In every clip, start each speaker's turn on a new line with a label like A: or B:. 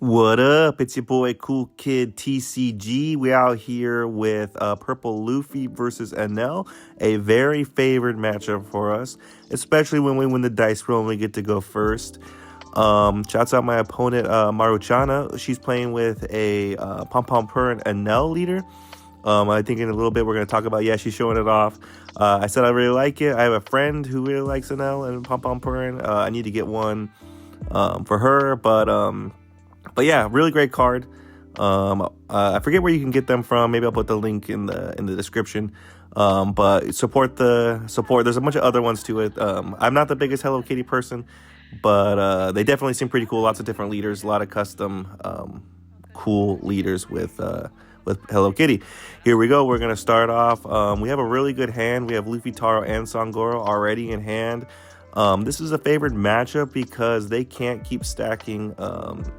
A: What up? It's your boy Cool Kid TCG. We out here with Purple Luffy versus Enel, a very favored matchup for us, especially when we win the dice roll and we get to go first. Shouts out my opponent Maruchana. She's playing with a Pom Pom Purr and Enel leader. I think in a little bit we're going to talk about, she's showing it off. I said I really like it. I have a friend who really likes Enel and Pom Pom Purr. I need to get one for her, but yeah, really great card. I forget where you can get them from. Maybe I'll put the link in the description. But support. There's a bunch of other ones to it. I'm not the biggest Hello Kitty person, but they definitely seem pretty cool. Lots of different leaders, a lot of custom cool leaders with Hello Kitty. Here we go. We're gonna start off. We have a really good hand. We have Luffy, Taro, and Sangoro already in hand. This is a favored matchup because they can't keep stacking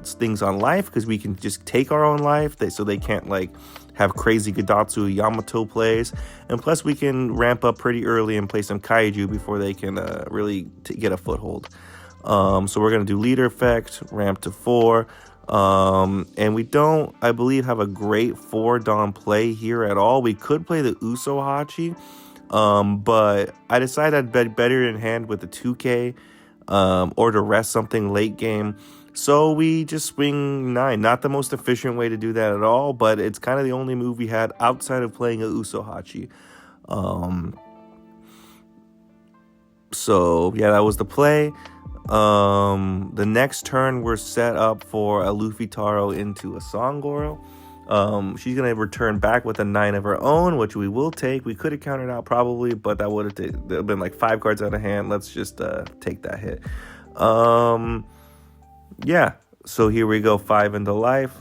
A: things on life because we can just take our own life. So they can't like have crazy Gadatsu Yamato plays. And plus we can ramp up pretty early and play some Kaiju before they can really get a foothold. So we're going to do leader effect, ramp to 4. And we don't, I believe, have a great 4-Dawn play here at all. We could play the Usohachi. But I decided I'd bet better in hand with the 2K, or to rest something late game. So we just swing 9. Not the most efficient way to do that at all, but it's kind of the only move we had outside of playing a Usohachi. So yeah, that was the play. The next turn we're set up for a Luffy Taro into a Sangoro. She's going to return back with a 9 of her own, which we will take. We could have countered out probably, but that would have been like 5 cards out of hand. Let's just take that hit. Yeah, so here we go, 5 into life.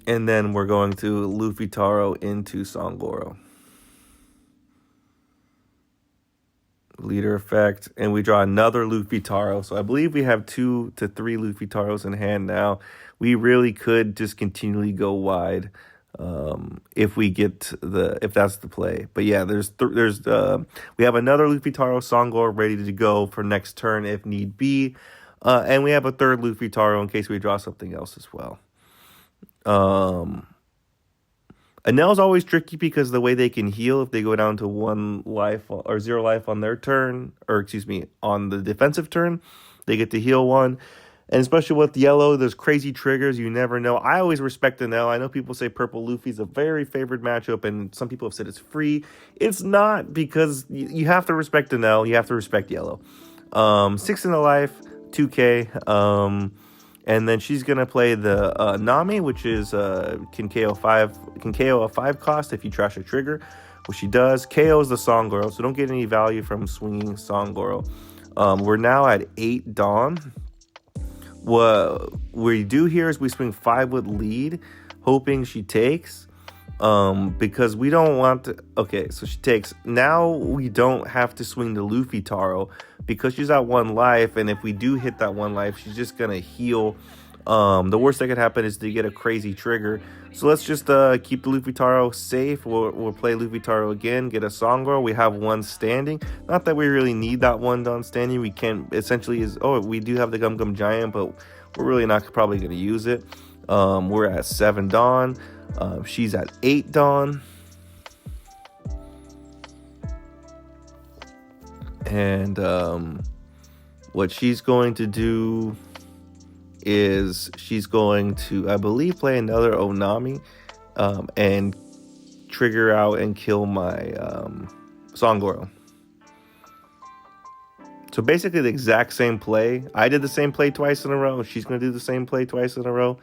A: And then we're going to Luffy Taro into Sangoro. Leader effect, and we draw another Luffy Taro. So I believe we have 2 to 3 Luffy Taros in hand now. We really could just continually go wide if that's the play. But yeah, we have another Luffy Taro Sangor ready to go for next turn if need be, and we have a third Luffy Taro in case we draw something else as well. Enel's always tricky because the way they can heal if they go down to 1 life or 0 life on their turn, on the defensive turn, they get to heal 1. And especially with yellow, there's crazy triggers. You never know. I always respect Enel. I know people say Purple Luffy's a very favored matchup, and some people have said it's free. It's not, because you have to respect Enel. You have to respect yellow. 6 in the life, 2K. And then she's going to play the Nami, which is can KO a 5 cost if you trash a trigger, which she does. KO is the Sangoro, so don't get any value from swinging Sangoro. We're now at 8 Dawn. What we do here is we swing 5 with lead, hoping she takes, because we don't want to. Okay, so she takes. Now we don't have to swing the Luffy Taro because she's at 1 life, and if we do hit that 1 life, she's just gonna heal. The worst that could happen is to get a crazy trigger. So let's just keep the Luffy Taro safe. We'll play Luffy Taro again, get a Sangoro. We have 1 standing. Not that we really need that 1 Dawn standing. We can essentially we do have the Gum Gum Giant, but we're really not probably going to use it. We're at 7 Dawn. She's at 8 Dawn. And what she's going to do is she's going to, I believe, play another Onami and trigger out and kill my Sangoro. So basically the exact same play. I did the same play twice in a row. She's going to do the same play twice in a row,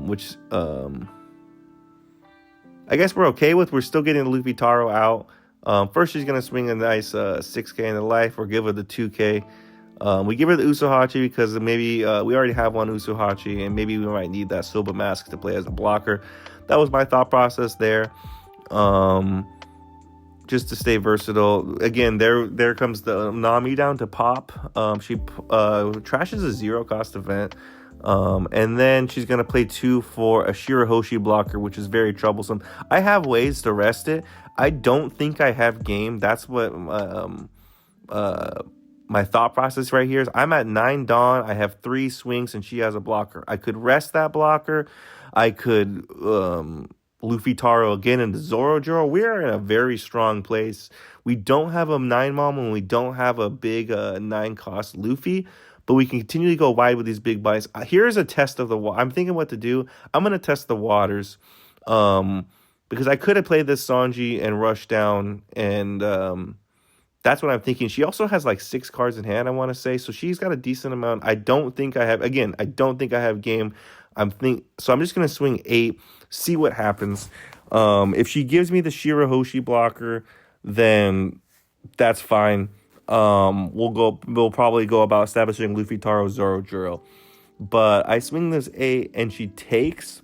A: which I guess we're okay with. We're still getting the Luffy Taro out. First, she's going to swing a nice 6K in the life, or give her the 2K. We give her the Usohachi because maybe we already have 1 Usohachi, and maybe we might need that Soba Mask to play as a blocker. That was my thought process there. Just to stay versatile. Again, there comes the Nami down to pop. She trashes a 0-cost event. And then she's going to play 2 for a Shirahoshi blocker, which is very troublesome. I have ways to rest it. I don't think I have game. That's what my thought process right here is I'm at 9 Dawn. I have 3 swings and she has a blocker. I could rest that blocker. I could Luffy Taro again into Zoro Joro. We are in a very strong place. We don't have a 9 mom and we don't have a big 9 cost Luffy, but we can continue to go wide with these big bites. Here's a test of the water. I'm thinking what to do. I'm going to test the waters because I could have played this Sanji and rushed down and that's what I'm thinking. She also has like 6 cards in hand, I want to say. So she's got a decent amount. I don't think I have game. So I'm just going to swing 8, see what happens. If she gives me the Shirahoshi blocker, then that's fine. We'll probably go about establishing Luffy Taro Zoro Juro. But I swing this 8 and she takes.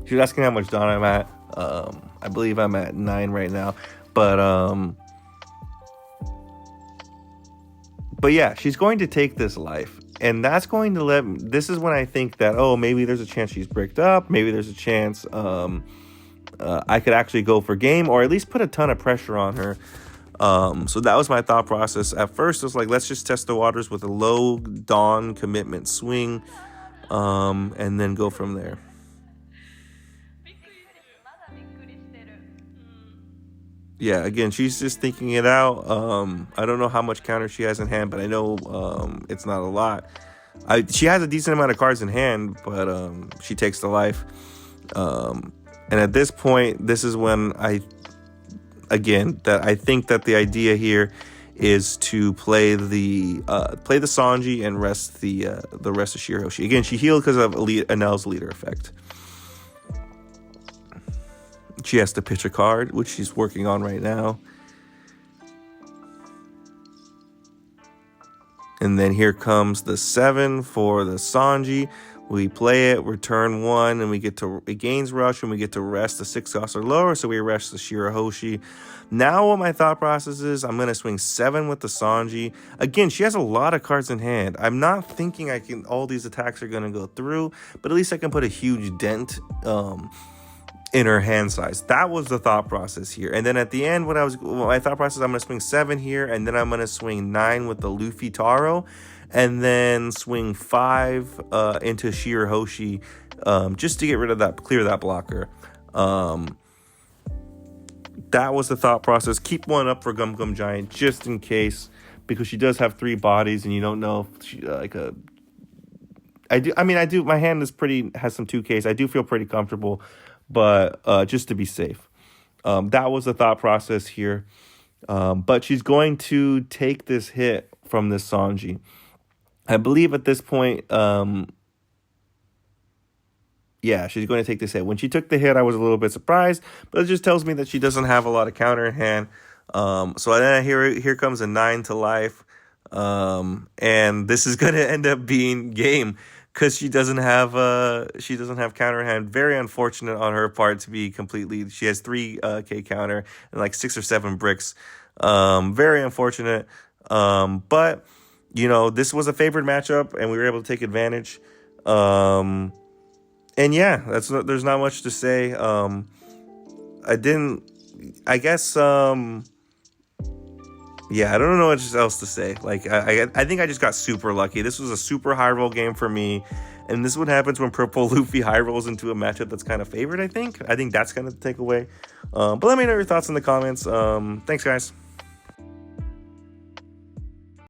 A: She's asking how much Dawn I'm at. I believe I'm at 9 right now. But yeah, she's going to take this life. And that's going to this is when I think that, maybe there's a chance she's bricked up. Maybe there's a chance I could actually go for game or at least put a ton of pressure on her. So that was my thought process. At first, it was like, let's just test the waters with a low Dawn commitment swing and then go from there. Yeah, again, she's just thinking it out. I don't know how much counter she has in hand, but I know it's not a lot. She has a decent amount of cards in hand, but she takes the life. And at this point, this is when I think that the idea here is to play the Sanji and rest the rest of Shirahoshi. Again, she healed because of Enel's leader effect. She has to pitch a card, which she's working on right now. And then here comes the 7 for the Sanji. We play it, return 1, and it gains rush, and we get to rest the 6 cost or lower, so we rest the Shirahoshi. Now what my thought process is, I'm going to swing 7 with the Sanji. Again, she has a lot of cards in hand. I'm not thinking all these attacks are going to go through, but at least I can put a huge dent in her hand size. That was the thought process here. And then at the end, my thought process, I'm going to swing 7 here, and then I'm going to swing 9 with the Luffy Taro, and then swing 5 into Shirahoshi just to get rid of that, clear that blocker. That was the thought process. Keep 1 up for Gum Gum Giant just in case, because she does have 3 bodies, and you don't know if she I do. My hand has some 2Ks. I do feel pretty comfortable, but just to be safe. That was the thought process here. But she's going to take this hit from this Sanji. I believe at this point, she's going to take this hit. When she took the hit, I was a little bit surprised, but it just tells me that she doesn't have a lot of counter in hand. So then here comes a 9 to life. And this is going to end up being game, because she doesn't have counter hand. Very unfortunate on her part to be completely. She has 3K counter and like 6 or 7 bricks. Very unfortunate. But this was a favored matchup, and we were able to take advantage. And yeah, there's not much to say. Yeah, I don't know what else to say. Like, I think I just got super lucky. This was a super high roll game for me. And this is what happens when Purple Luffy high rolls into a matchup that's kind of favored, I think. I think that's kind of the takeaway. But let me know your thoughts in the comments. Thanks, guys.